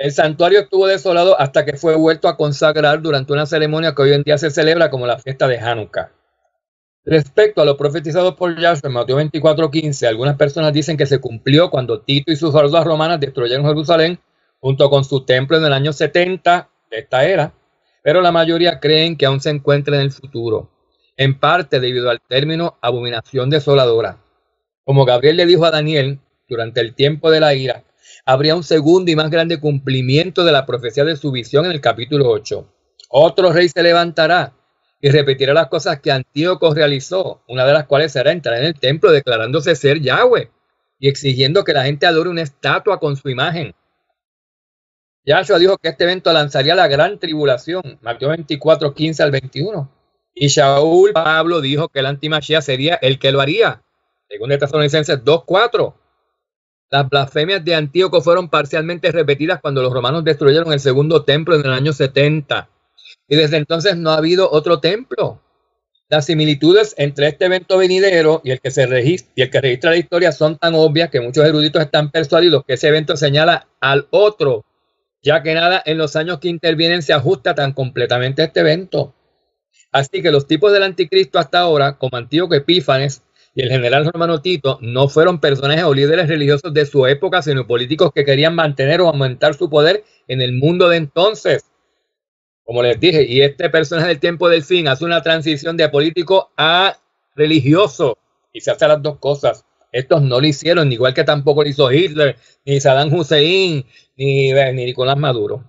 El santuario estuvo desolado hasta que fue vuelto a consagrar durante una ceremonia que hoy en día se celebra como la fiesta de Hanukkah. Respecto a lo profetizado por Yahshua en Mateo 24:15, algunas personas dicen que se cumplió cuando Tito y sus hordas romanas destruyeron Jerusalén junto con su templo en el año 70 de esta era, pero la mayoría creen que aún se encuentra en el futuro, en parte debido al término abominación desoladora. Como Gabriel le dijo a Daniel durante el tiempo de la ira, habría un segundo y más grande cumplimiento de la profecía de su visión en el capítulo 8. Otro rey se levantará y repetirá las cosas que Antíoco realizó, una de las cuales será entrar en el templo declarándose ser Yahweh y exigiendo que la gente adore una estatua con su imagen. Yahshua dijo que este evento lanzaría la gran tribulación, Mateo 24:15 al 21. Y Shaul Pablo dijo que el antimachía sería el que lo haría. Según de Tesalonicenses 2:4. Las blasfemias de Antíoco fueron parcialmente repetidas cuando los romanos destruyeron el segundo templo en el año 70. Y desde entonces no ha habido otro templo. Las similitudes entre este evento venidero y el que registra la historia son tan obvias que muchos eruditos están persuadidos que ese evento señala al otro, ya que nada en los años que intervienen se ajusta tan completamente a este evento. Así que los tipos del anticristo hasta ahora, como Antíoco Epífanes y el general romano Tito, no fueron personajes o líderes religiosos de su época, sino políticos que querían mantener o aumentar su poder en el mundo de entonces. Como les dije, y este personaje del tiempo del fin hace una transición de político a religioso y se hace las dos cosas. Estos no lo hicieron, igual que tampoco lo hizo Hitler, ni Saddam Hussein, ni Nicolás Maduro.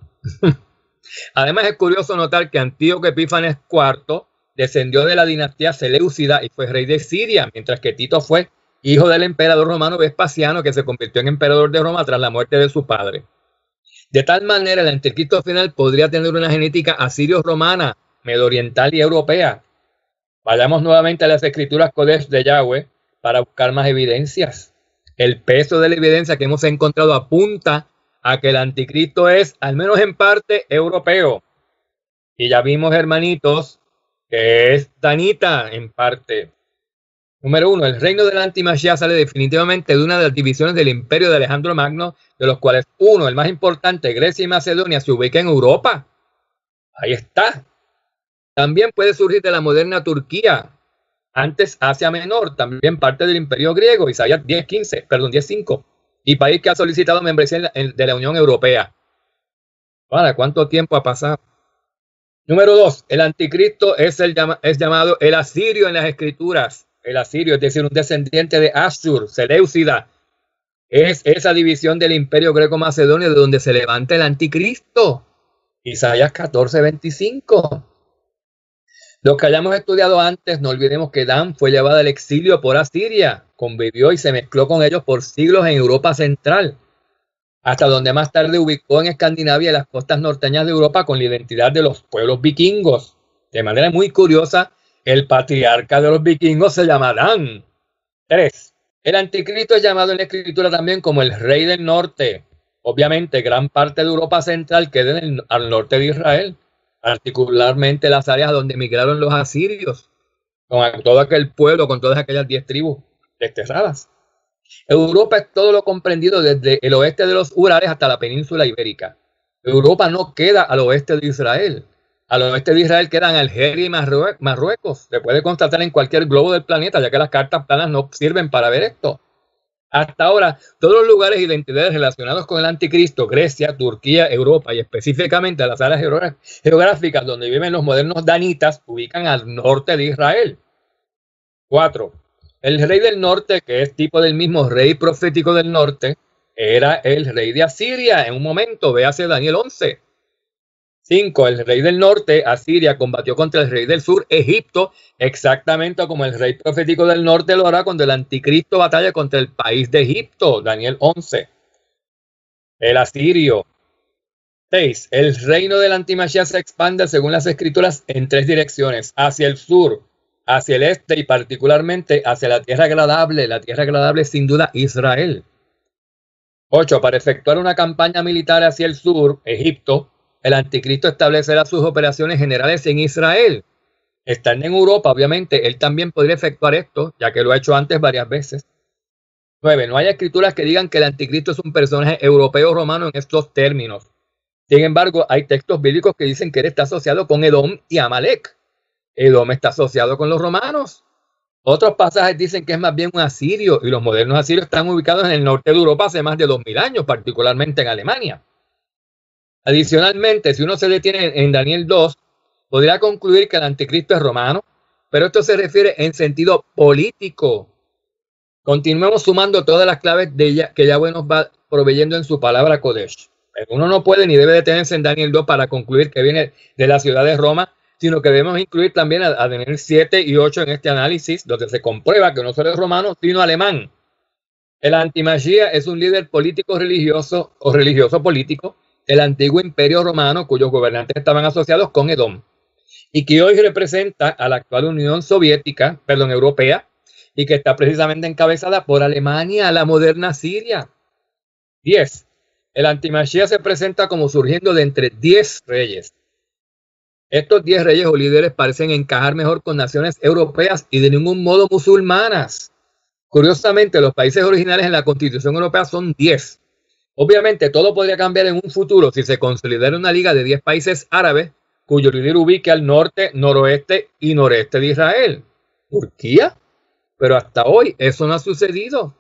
Además, es curioso notar que Antíoco Epífanes IV descendió de la dinastía Seleucida y fue rey de Siria, mientras que Tito fue hijo del emperador romano Vespasiano, que se convirtió en emperador de Roma tras la muerte de su padre. De tal manera, el anticristo final podría tener una genética asirio-romana, medio-oriental y europea. Vayamos nuevamente a las escrituras Kodesh de Yahweh para buscar más evidencias. El peso de la evidencia que hemos encontrado apunta a que el anticristo es, al menos en parte, europeo. Y ya vimos, hermanitos, que es danita en parte. Número 1. El reino del antimashiach sale definitivamente de una de las divisiones del imperio de Alejandro Magno, de los cuales uno, el más importante, Grecia y Macedonia, se ubica en Europa. Ahí está. También puede surgir de la moderna Turquía, antes Asia Menor, también parte del imperio griego, Isaías 10:5, y país que ha solicitado membresía de la Unión Europea. Ahora, ¿cuánto tiempo ha pasado? Número 2. El anticristo es llamado el asirio en las escrituras. El asirio, es decir, un descendiente de Asur, Seleucida. Es esa división del imperio greco-macedonio de donde se levanta el anticristo. Isaías 14:25. Los que hayamos estudiado antes, no olvidemos que Dan fue llevado al exilio por Asiria, convivió y se mezcló con ellos por siglos en Europa Central, hasta donde más tarde ubicó en Escandinavia y las costas norteñas de Europa con la identidad de los pueblos vikingos. De manera muy curiosa, el patriarca de los vikingos se llama Dan. 3. El anticristo es llamado en la escritura también como el rey del norte. Obviamente, gran parte de Europa Central queda al norte de Israel, particularmente las áreas donde emigraron los asirios, con todo aquel pueblo, con todas aquellas 10 tribus desterradas. Europa es todo lo comprendido desde el oeste de los Urales hasta la península ibérica. Europa no queda al oeste de Israel. Al oeste de Israel quedan Algeria y Marruecos. Se puede constatar en cualquier globo del planeta, ya que las cartas planas no sirven para ver esto. Hasta ahora, todos los lugares e identidades relacionados con el anticristo, Grecia, Turquía, Europa y específicamente las áreas geográficas donde viven los modernos danitas, ubican al norte de Israel. 4. El rey del norte, que es tipo del mismo rey profético del norte, era el rey de Asiria. En un momento, véase Daniel 11. 5. El rey del norte, Asiria, combatió contra el rey del sur, Egipto, exactamente como el rey profético del norte lo hará cuando el anticristo batalla contra el país de Egipto, Daniel 11. El asirio. 6. El reino del antimashiach se expande según las escrituras en 3 direcciones, hacia el sur, hacia el este y particularmente hacia la tierra agradable sin duda Israel. 8. Para efectuar una campaña militar hacia el sur, Egipto, el anticristo establecerá sus operaciones generales en Israel. Estando en Europa, obviamente, él también podría efectuar esto, ya que lo ha hecho antes varias veces. 9. No hay escrituras que digan que el anticristo es un personaje europeo o romano en estos términos. Sin embargo, hay textos bíblicos que dicen que él está asociado con Edom y Amalek. Edom está asociado con los romanos. Otros pasajes dicen que es más bien un asirio, y los modernos asirios están ubicados en el norte de Europa hace más de 2000 años, particularmente en Alemania. Adicionalmente, si uno se detiene en Daniel 2, podría concluir que el anticristo es romano, pero esto se refiere en sentido político. Continuemos sumando todas las claves que Yahweh nos va proveyendo en su palabra Kodesh. Pero uno no puede ni debe detenerse en Daniel 2 para concluir que viene de la ciudad de Roma, sino que debemos incluir también a Daniel 7 y 8 en este análisis, donde se comprueba que no solo es romano, sino alemán. El antimashiach es un líder político religioso o religioso político del antiguo imperio romano, cuyos gobernantes estaban asociados con Edom, y que hoy representa a la actual Unión Soviética, europea, y que está precisamente encabezada por Alemania, la moderna Siria. 10. El antimachía se presenta como surgiendo de entre 10 reyes. Estos 10 reyes o líderes parecen encajar mejor con naciones europeas y de ningún modo musulmanas. Curiosamente, los países originales en la Constitución Europea son 10. Obviamente, todo podría cambiar en un futuro si se consolidara una liga de 10 países árabes cuyo líder ubique al norte, noroeste y noreste de Israel. ¿Turquía? Pero hasta hoy eso no ha sucedido.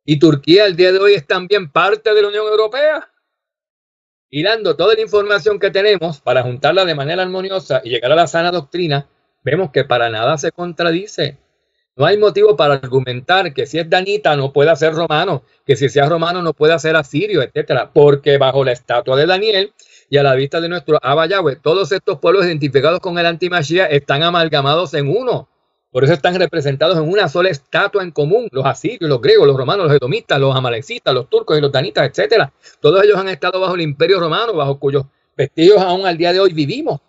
Y Turquía al día de hoy es también parte de la Unión Europea. Hilando toda la información que tenemos para juntarla de manera armoniosa y llegar a la sana doctrina, vemos que para nada se contradice. No hay motivo para argumentar que si es danita no puede ser romano, que si sea romano no puede ser asirio, etcétera, porque bajo la estatua de Daniel y a la vista de nuestro Abba Yahweh, todos estos pueblos identificados con el antimachía están amalgamados en uno. Por eso están representados en una sola estatua en común, los asirios, los griegos, los romanos, los edomitas, los amalecitas, los turcos y los danitas, etcétera. Todos ellos han estado bajo el imperio romano, bajo cuyos vestigios aún al día de hoy vivimos.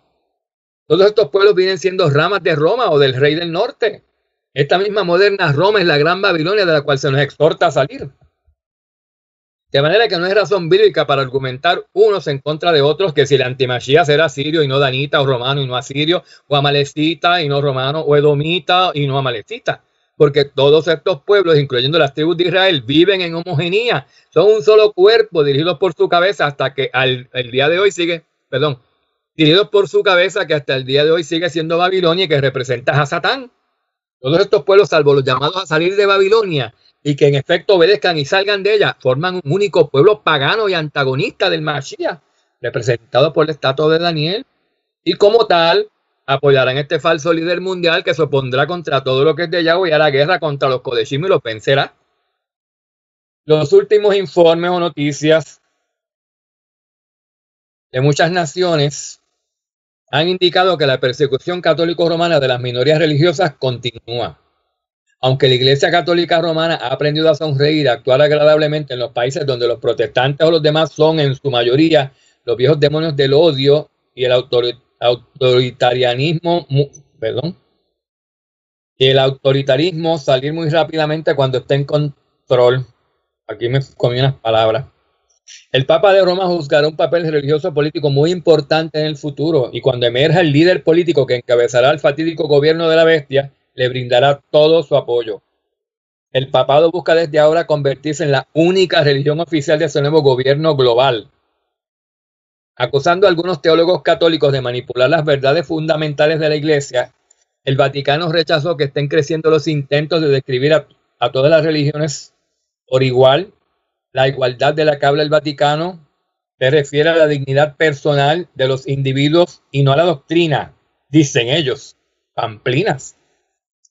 Todos estos pueblos vienen siendo ramas de Roma o del rey del norte. Esta misma moderna Roma es la gran Babilonia de la cual se nos exhorta a salir. De manera que no es razón bíblica para argumentar unos en contra de otros que si el antimachía será sirio y no danita, o romano y no asirio, o amalecita y no romano, o edomita y no amalecita. Porque todos estos pueblos, incluyendo las tribus de Israel, viven en homogeneía. Son un solo cuerpo, dirigidos por su cabeza hasta que el día de hoy dirigidos por su cabeza que hasta el día de hoy sigue siendo Babilonia y que representa a Satán. Todos estos pueblos, salvo los llamados a salir de Babilonia, y que en efecto obedezcan y salgan de ella, forman un único pueblo pagano y antagonista del Mashiach, representado por la estatua de Daniel, y como tal, apoyarán este falso líder mundial que se opondrá contra todo lo que es de Yahweh y a la guerra contra los Kodeshim y los vencerá. Los últimos informes o noticias de muchas naciones han indicado que la persecución católico-romana de las minorías religiosas continúa. Aunque la Iglesia Católica Romana ha aprendido a sonreír y a actuar agradablemente en los países donde los protestantes o los demás son en su mayoría los viejos demonios del odio y el autoritarismo salir muy rápidamente cuando esté en control. Aquí me comí unas palabras. El Papa de Roma juzgará un papel religioso político muy importante en el futuro, y cuando emerja el líder político que encabezará el fatídico gobierno de la bestia, le brindará todo su apoyo. El papado busca desde ahora convertirse en la única religión oficial de su nuevo gobierno global. Acusando a algunos teólogos católicos de manipular las verdades fundamentales de la Iglesia, el Vaticano rechazó que estén creciendo los intentos de describir a todas las religiones por igual. La igualdad de la que habla el Vaticano se refiere a la dignidad personal de los individuos y no a la doctrina, dicen ellos, pamplinas.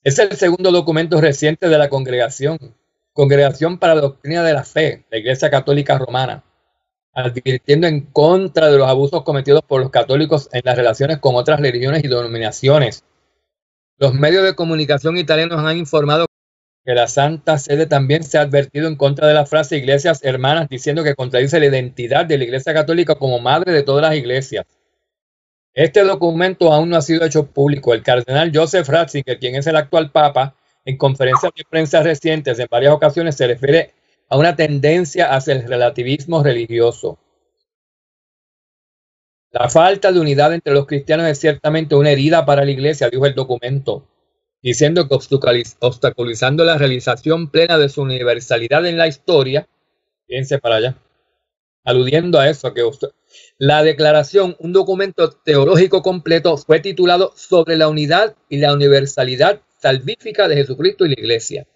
Es el segundo documento reciente de la Congregación para la Doctrina de la Fe, la Iglesia Católica Romana, advirtiendo en contra de los abusos cometidos por los católicos en las relaciones con otras religiones y denominaciones. Los medios de comunicación italianos han informado que la Santa Sede también se ha advertido en contra de la frase iglesias hermanas, diciendo que contradice la identidad de la Iglesia Católica como madre de todas las iglesias. Este documento aún no ha sido hecho público. El cardenal Joseph Ratzinger, quien es el actual papa, en conferencias de prensa recientes en varias ocasiones se refiere a una tendencia hacia el relativismo religioso. La falta de unidad entre los cristianos es ciertamente una herida para la Iglesia, dijo el documento, diciendo que obstaculizando la realización plena de su universalidad en la historia, fíjense para allá, aludiendo a eso, que la declaración, un documento teológico completo, fue titulado Sobre la unidad y la universalidad salvífica de Jesucristo y la Iglesia.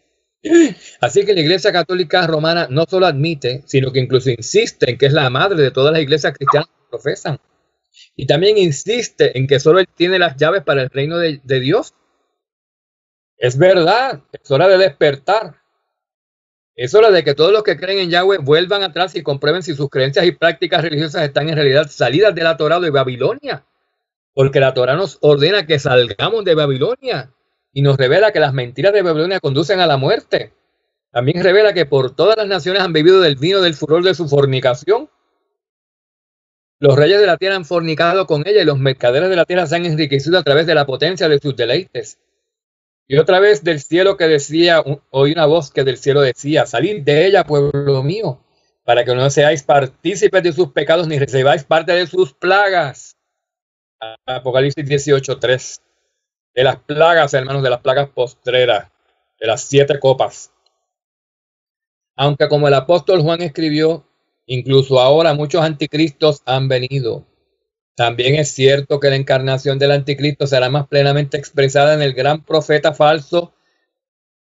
Así que la Iglesia Católica Romana no solo admite, sino que incluso insiste en que es la madre de todas las iglesias cristianas que profesan. Y también insiste en que solo Él tiene las llaves para el reino de Dios. Es verdad, es hora de despertar. Es hora de que todos los que creen en Yahweh vuelvan atrás y comprueben si sus creencias y prácticas religiosas están en realidad salidas de la Torá de Babilonia. Porque la Torá nos ordena que salgamos de Babilonia y nos revela que las mentiras de Babilonia conducen a la muerte. También revela que por todas las naciones han bebido del vino del furor de su fornicación. Los reyes de la tierra han fornicado con ella y los mercaderes de la tierra se han enriquecido a través de la potencia de sus deleites. Y otra vez del cielo que decía, oí una voz que del cielo decía, salid de ella, pueblo mío, para que no seáis partícipes de sus pecados ni recibáis parte de sus plagas. Apocalipsis 18:3. De las plagas, hermanos, de las plagas postreras, de las 7 copas. Aunque como el apóstol Juan escribió, incluso ahora muchos anticristos han venido. También es cierto que la encarnación del anticristo será más plenamente expresada en el gran profeta falso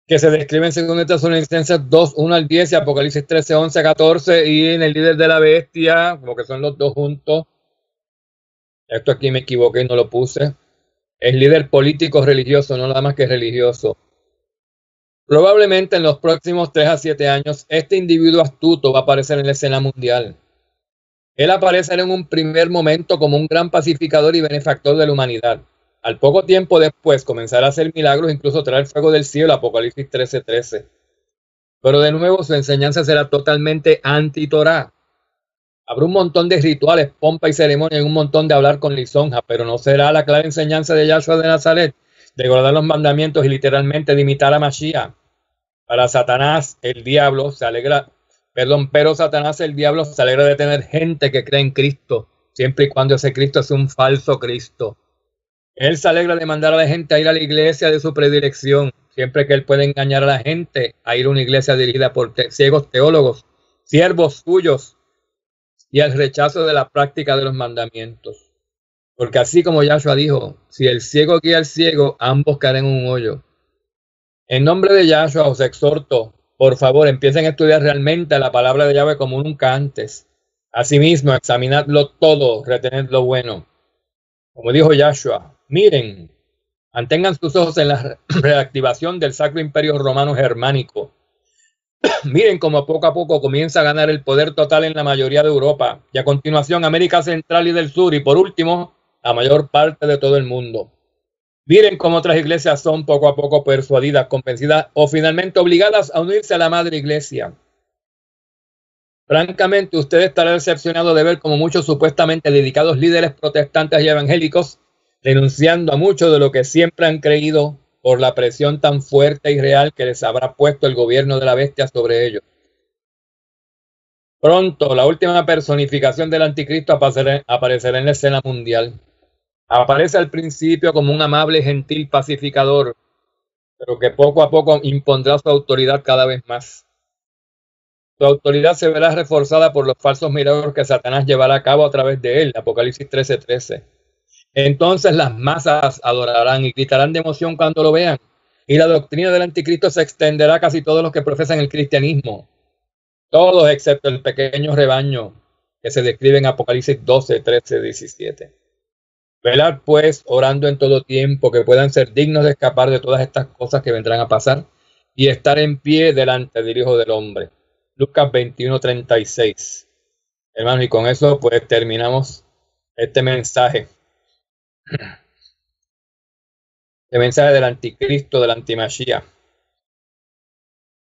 que se describe en 2 Tesalonicenses 2, 1 al 10 y Apocalipsis 13, 11, 14 y en el líder de la bestia, como que son los dos juntos. Esto aquí me equivoqué y no lo puse. Es líder político religioso, no nada más que religioso. Probablemente en los próximos 3 a 7 años, este individuo astuto va a aparecer en la escena mundial. Él aparecerá en un primer momento como un gran pacificador y benefactor de la humanidad. Al poco tiempo después comenzará a hacer milagros, incluso traer fuego del cielo, Apocalipsis 13:13. Pero de nuevo su enseñanza será totalmente anti-Torá. Habrá un montón de rituales, pompa y ceremonia y un montón de hablar con lisonja, pero no será la clara enseñanza de Yahshua de Nazaret de guardar los mandamientos y literalmente de imitar a Mashiach. Para Satanás, el diablo se alegra, pero Satanás, el diablo, se alegra de tener gente que cree en Cristo, siempre y cuando ese Cristo es un falso Cristo. Él se alegra de mandar a la gente a ir a la iglesia de su predilección, siempre que él puede engañar a la gente a ir a una iglesia dirigida por ciegos teólogos, siervos suyos, y al rechazo de la práctica de los mandamientos. Porque así como Yahshua dijo, si el ciego guía al ciego, ambos caerán en un hoyo. En nombre de Yahshua os exhorto, por favor, empiecen a estudiar realmente la palabra de Yahweh como nunca antes. Asimismo, examinadlo todo, retened lo bueno. Como dijo Yahshua, miren, mantengan sus ojos en la reactivación del Sacro Imperio Romano Germánico. Miren cómo poco a poco comienza a ganar el poder total en la mayoría de Europa y a continuación América Central y del Sur y por último, la mayor parte de todo el mundo. Miren cómo otras iglesias son poco a poco persuadidas, convencidas o finalmente obligadas a unirse a la madre iglesia. Francamente, usted estará decepcionado de ver cómo muchos supuestamente dedicados líderes protestantes y evangélicos renunciando a mucho de lo que siempre han creído por la presión tan fuerte y real que les habrá puesto el gobierno de la bestia sobre ellos. Pronto, la última personificación del anticristo aparecerá en la escena mundial. Aparece al principio como un amable y gentil pacificador, pero que poco a poco impondrá su autoridad cada vez más. Su autoridad se verá reforzada por los falsos milagros que Satanás llevará a cabo a través de él, Apocalipsis 13:13. Entonces las masas adorarán y gritarán de emoción cuando lo vean, y la doctrina del anticristo se extenderá a casi todos los que profesan el cristianismo, todos excepto el pequeño rebaño que se describe en Apocalipsis 12, 13, 17. Velad pues, orando en todo tiempo, que puedan ser dignos de escapar de todas estas cosas que vendrán a pasar y estar en pie delante del Hijo del Hombre. Lucas 21:36. Hermanos, y con eso pues terminamos este mensaje. El mensaje del anticristo, del antimachía.